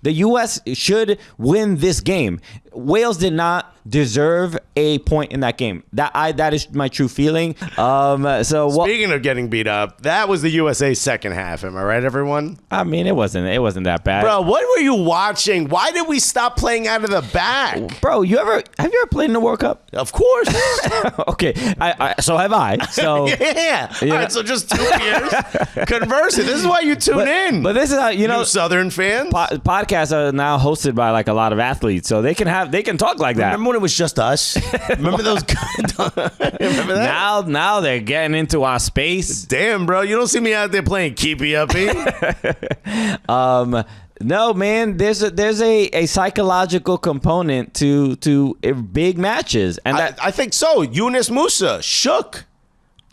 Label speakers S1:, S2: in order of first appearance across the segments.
S1: The U.S. should win this game. Wales did not deserve a point in that game. That is my true feeling.
S2: Speaking of getting beat up, that was the USA second half. Am I right, everyone?
S1: I mean, it wasn't that bad.
S2: Bro, what were you watching? Why did we stop playing out of the back?
S1: Bro, have you ever played in the World Cup?
S2: Of course.
S1: Okay, so have I. So
S2: yeah. All right, so just 2 years. Conversing. This is why you tune in.
S1: But this is how you
S2: Southern fans.
S1: Podcasts are now hosted by like a lot of athletes, so they can talk like that.
S2: Remember when it was just us? Remember those? Remember that?
S1: Now they're getting into our space.
S2: Damn, bro, you don't see me out there playing keepy uppy.
S1: No, man. There's a psychological component to big matches, and
S2: I think so. Yunus Musa shook.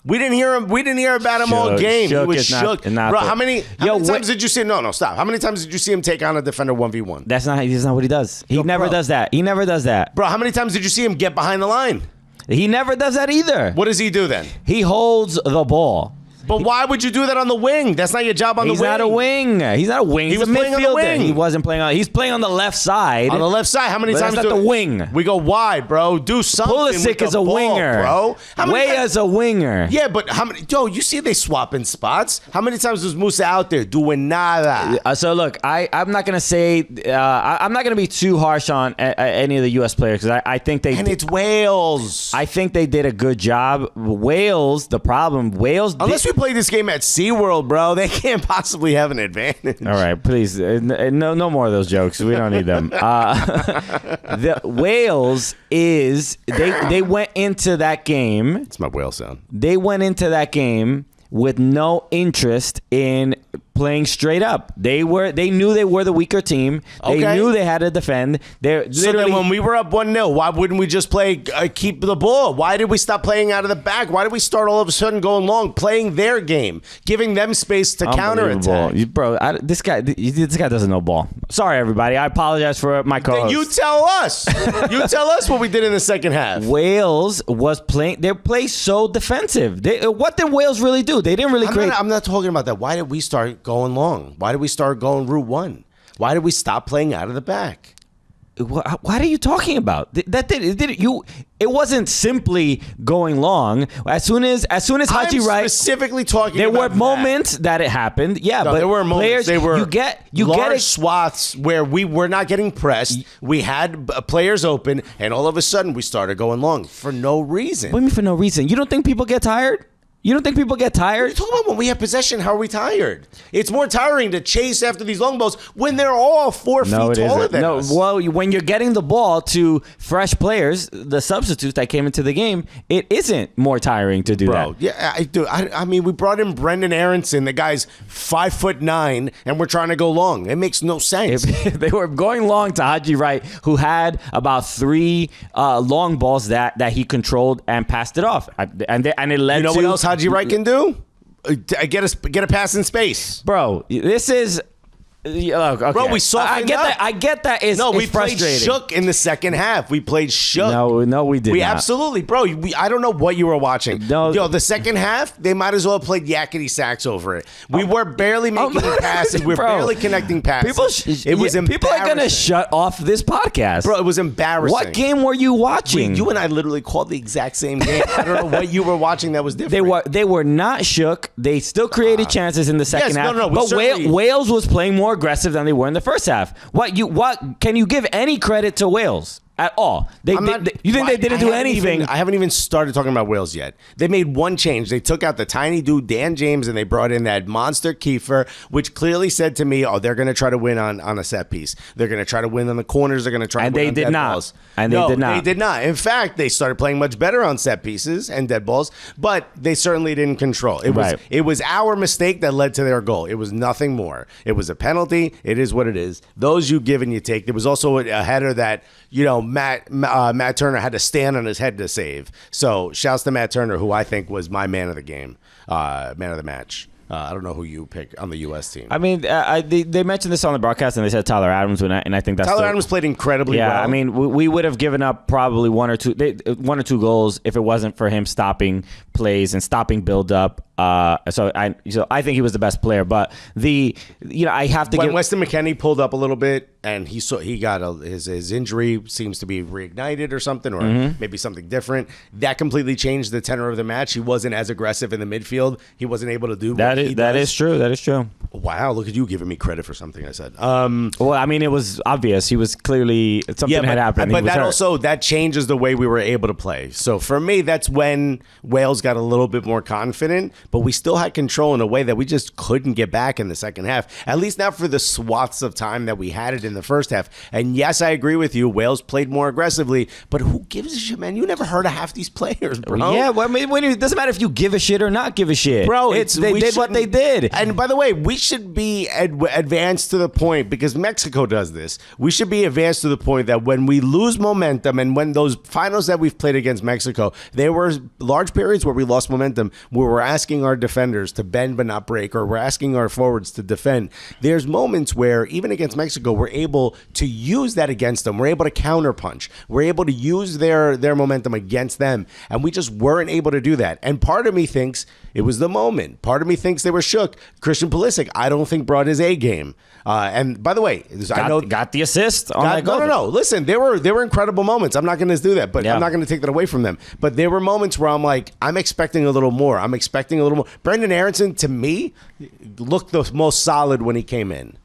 S2: We didn't hear him. We didn't hear about him all game. He was shook. Bro, how many times did you see him? No, stop. How many times did you see him take on a defender 1v1?
S1: That's not what he does. He never does that. He never does that.
S2: Bro, how many times did you see him get behind the line?
S1: He never does that either.
S2: What does he do then?
S1: He holds the ball.
S2: But why would you do that on the wing? That's not your job on the wing.
S1: He's not a wing. He's not a wing. He's a
S2: playing on the
S1: midfielder.
S2: wing.
S1: He wasn't playing on. He's playing on the left side.
S2: On the left side. How many times?
S1: That's not the wing.
S2: We go wide, bro. Do something.
S1: Pulisic is a
S2: ball,
S1: winger,
S2: bro.
S1: Weah's a winger.
S2: Yeah, but how many? Yo, you see they swapping spots. How many times was Musa out there doing nada?
S1: So look, I'm not gonna say I'm not gonna be too harsh on any of the U.S. players because I think they
S2: it's Wales.
S1: I think they did a good job. Wales,
S2: unless we play this game at SeaWorld, bro, they can't possibly have an advantage.
S1: All right, please, no more of those jokes. We don't need them. The Wales they went into that game.
S2: It's my whale sound.
S1: They went into that game with no interest in playing straight up. They knew they were the weaker team. They knew they had to defend.
S2: So then when we were up 1-0, why wouldn't we just play keep the ball? Why did we stop playing out of the back? Why did we start all of a sudden going long, playing their game, giving them space to counterattack?
S1: Bro, this guy doesn't know ball. Sorry, everybody. I apologize for my co-host.
S2: Then you tell us. You tell us what we did in the second half.
S1: Wales was playing. They play so defensive. What did Wales really do? They didn't really create.
S2: I'm not talking about that. Why did we start going long? Why did we start going route one? Why did we stop playing out of the back?
S1: What are you talking about? It wasn't simply going long. As soon as Haji Wright,
S2: specifically talking.
S1: There were moments that it happened. Yeah, but
S2: there were moments. They were
S1: you
S2: large swaths where we were not getting pressed. We had players open, and all of a sudden we started going long for no reason.
S1: What do you mean for no reason? You don't think people get tired? You don't think people get tired?
S2: What are you talking about? When we have possession, how are we tired? It's more tiring to chase after these long balls when they're all 4 feet taller than us.
S1: Well, when you're getting the ball to fresh players, the substitutes that came into the game, it isn't more tiring to do that.
S2: Yeah, I do. I mean, we brought in Brendan Aronson. The guy's 5'9", and we're trying to go long. It makes no sense.
S1: They were going long to Haji Wright, who had about 3 long balls that he controlled and passed it off, and it led to.
S2: You know what else Haji Wright can do? Get a pass in space,
S1: bro. This is. Okay.
S2: Bro, we softened up.
S1: I get that.
S2: We played
S1: frustrating.
S2: shook in the second half. We played shook.
S1: No, we did not.
S2: We absolutely, bro. I don't know what you were watching.
S1: No.
S2: Yo, the second half, they might as well have played yakety sax over it. We were barely making passes. We were barely connecting passes. It was embarrassing.
S1: People are going to shut off this podcast.
S2: Bro, it was embarrassing.
S1: What game were you watching?
S2: You and I literally called the exact same game. I don't know what you were watching that was different.
S1: They were not shook. They still created chances in the second half. But Wales was playing more aggressive than they were in the first half. What can you give any credit to Wales at all? You think they didn't do anything?
S2: I haven't even started talking about Wales yet. They made one change. They took out the tiny dude Dan James and they brought in that monster Kiefer, which clearly said to me, "Oh, they're going to try to win on a set piece. They're going to try to win on the corners. They're going to try to win on dead balls."
S1: And they did not.
S2: They did not. In fact, they started playing much better on set pieces and dead balls, but they certainly didn't control. It was our mistake that led to their goal. It was nothing more. It was a penalty. It is what it is. Those you give and you take. There was also a header that Matt Turner had to stand on his head to save. So shouts to Matt Turner, who I think was my man of the game, man of the match. I don't know who you pick on the U.S. team.
S1: I mean, they mentioned this on the broadcast, and they said Tyler Adams, and I think that's
S2: Tyler Adams played incredibly well.
S1: Yeah, I mean, we would have given up probably one or two goals if it wasn't for him stopping plays and stopping build up. So I think he was the best player, but I have to
S2: when Weston McKennie pulled up a little bit and he got his injury seems to be reignited or something, or maybe something different. That completely changed the tenor of the match. He wasn't as aggressive in the midfield. He wasn't able to do
S1: that. That is true. That is true.
S2: Wow, look at you giving me credit for something I said.
S1: Well, I mean, it was obvious. He was clearly something had happened.
S2: But that changes the way we were able to play. So for me, that's when Wales got a little bit more confident. But we still had control in a way that we just couldn't get back in the second half, at least not for the swaths of time that we had it in the first half. And yes, I agree with you. Wales played more aggressively, but who gives a shit, man? You never heard of half these players, bro.
S1: Yeah, well, I mean, it doesn't matter if you give a shit or not give a shit.
S2: Bro,
S1: they did what they did.
S2: And by the way, we should be advanced to the point, because Mexico does this. We should be advanced to the point that when we lose momentum, and when those finals that we've played against Mexico, there were large periods where we lost momentum, where we're asking our defenders to bend but not break, or we're asking our forwards to defend. There's moments where even against Mexico, we're able to use that against them. We're able to counterpunch. We're able to use their momentum against them, and we just weren't able to do that. And part of me thinks it was the moment. Part of me thinks they were shook. Christian Pulisic, I don't think brought his A game. And by the way,
S1: got the assist on that goal.
S2: No. Listen, there were incredible moments. I'm not going to do that, but I'm not going to take that away from them. But there were moments where I'm like, I'm expecting a little more. Brendan Aronson, to me, looked the most solid when he came in.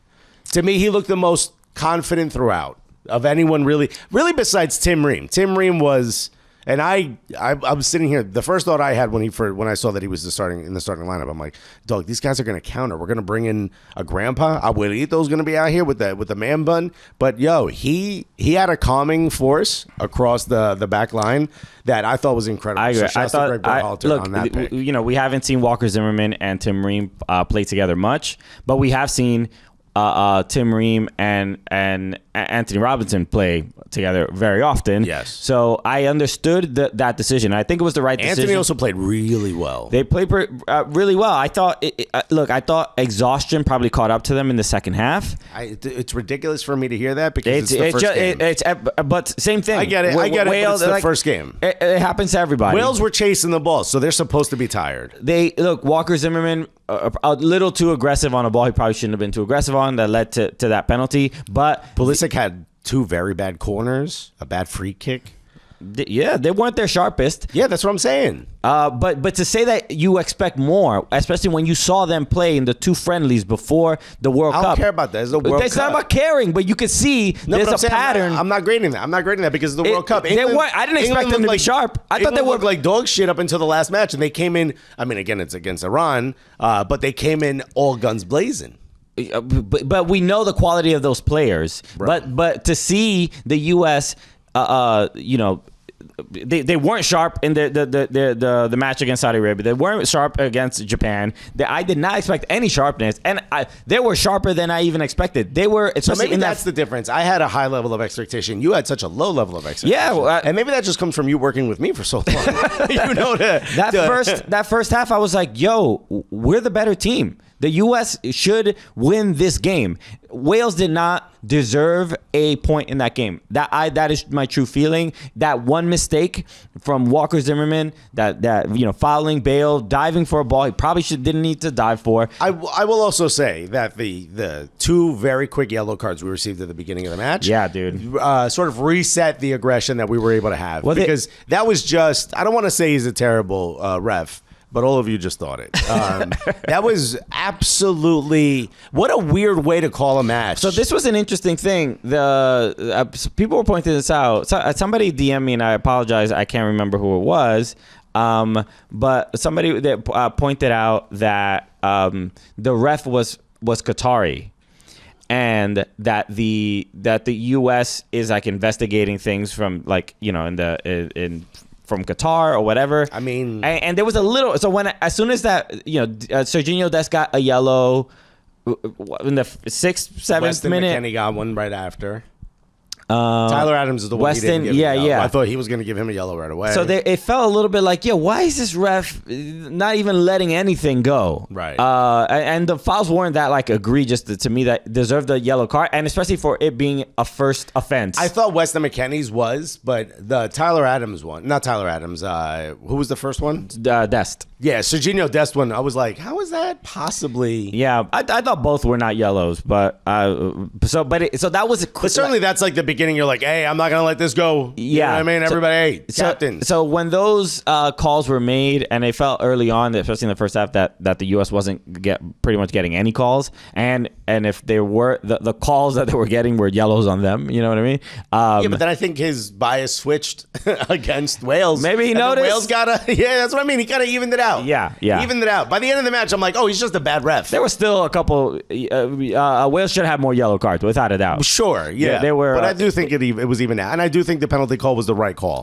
S2: To me, he looked the most confident throughout of anyone really besides Tim Ream. Tim Ream was, and I was sitting here. The first thought I had when I saw that he was in the starting lineup, I'm like, dog, these guys are going to counter. We're going to bring in a grandpa. Abuelito's going to be out here with the man bun. But yo, he had a calming force across the back line that I thought was incredible.
S1: I agree.
S2: So on that pick.
S1: We haven't seen Walker Zimmerman and Tim Ream play together much, but we have seen Tim Ream and Anthony Robinson play together very often.
S2: Yes.
S1: So I understood that decision. I think it was the right decision.
S2: Anthony also played really well.
S1: They played really well. I thought, I thought exhaustion probably caught up to them in the second half.
S2: It's ridiculous for me to hear that because it's the first game.
S1: But same thing.
S2: I get it. Wales, but it's the first game.
S1: It happens to everybody.
S2: Wales were chasing the ball, so they're supposed to be tired.
S1: Walker Zimmerman, a little too aggressive on a ball he probably shouldn't have been too aggressive on, that led to that penalty. But
S2: Pulisic had two very bad corners, a bad free kick.
S1: Yeah, they weren't their sharpest.
S2: Yeah, that's what I'm saying.
S1: But to say that you expect more, especially when you saw them play in the two friendlies before the World Cup.
S2: I don't care about that. It's the World Cup.
S1: It's not about caring, but you could see there's a pattern.
S2: I'm not grading that because of the World Cup.
S1: I didn't expect them to be sharp. I thought they were
S2: like dog shit up until the last match, and they came in. I mean, again, it's against Iran, but they came in all guns blazing.
S1: But we know the quality of those players. Right. But to see the U.S., they weren't sharp in the match against Saudi Arabia. They weren't sharp against Japan. I did not expect any sharpness, and they were sharper than I even expected. They were.
S2: So maybe that's the difference. I had a high level of expectation. You had such a low level of expectation.
S1: Yeah,
S2: and maybe that just comes from you working with me for so long.
S1: That first half, I was like, "Yo, we're the better team. The U.S. should win this game. Wales did not deserve a point in that game. That is my true feeling. That one mistake from Walker Zimmerman, that fouling Bale, diving for a ball he probably didn't need to dive for.
S2: I will also say that the two very quick yellow cards we received at the beginning of the match,
S1: yeah, dude,
S2: sort of reset the aggression that we were able to have. Because that was just, I don't want to say he's a terrible ref, but all of you just thought it. That was absolutely, what a weird way to call a match.
S1: So this was an interesting thing. People were pointing this out. Somebody DM'd me, and I apologize, I can't remember who it was. But somebody that pointed out that the ref was Qatari. And that the U.S. is like investigating things from from Qatar or whatever.
S2: I mean,
S1: and there was a little. So as soon as that, Serginho Dest got a yellow in the 6th, 7th
S2: Weston
S1: minute.
S2: McKennie got one right after. Tyler Adams is the one
S1: Weston,
S2: he didn't give
S1: yeah,
S2: a yellow.
S1: yeah.
S2: I thought he was going to give him a yellow right away.
S1: So it felt a little bit like, why is this ref not even letting anything go?
S2: Right.
S1: And the fouls weren't that like egregious to me that deserved a yellow card, and especially for it being a first offense.
S2: I thought Weston McKennie's was, but the Tyler Adams one, not Tyler Adams. Who was the first one?
S1: Dest.
S2: Yeah, Serginho Dest one. I was like, how is that possibly?
S1: Yeah, I thought both were not yellows, but so that was.
S2: But certainly that's like the beginning. You're like, hey, I'm not gonna let this go.
S1: Yeah,
S2: you know what I mean, everybody, hey, captains.
S1: So when those calls were made, and they felt early on, especially in the first half, that the U.S. wasn't pretty much getting any calls, and if there were the calls that they were getting were yellows on them. You know what I mean?
S2: Yeah, but then I think his bias switched against Wales.
S1: Maybe he noticed.
S2: Wales yeah, that's what I mean. He kind of evened it out.
S1: Yeah.
S2: Evened it out. By the end of the match, I'm like, oh, he's just a bad ref.
S1: There were still a couple. Wales should have more yellow cards, without a doubt.
S2: Sure, yeah.
S1: They were.
S2: But I do think it was even out, and I do think the penalty call was the right call.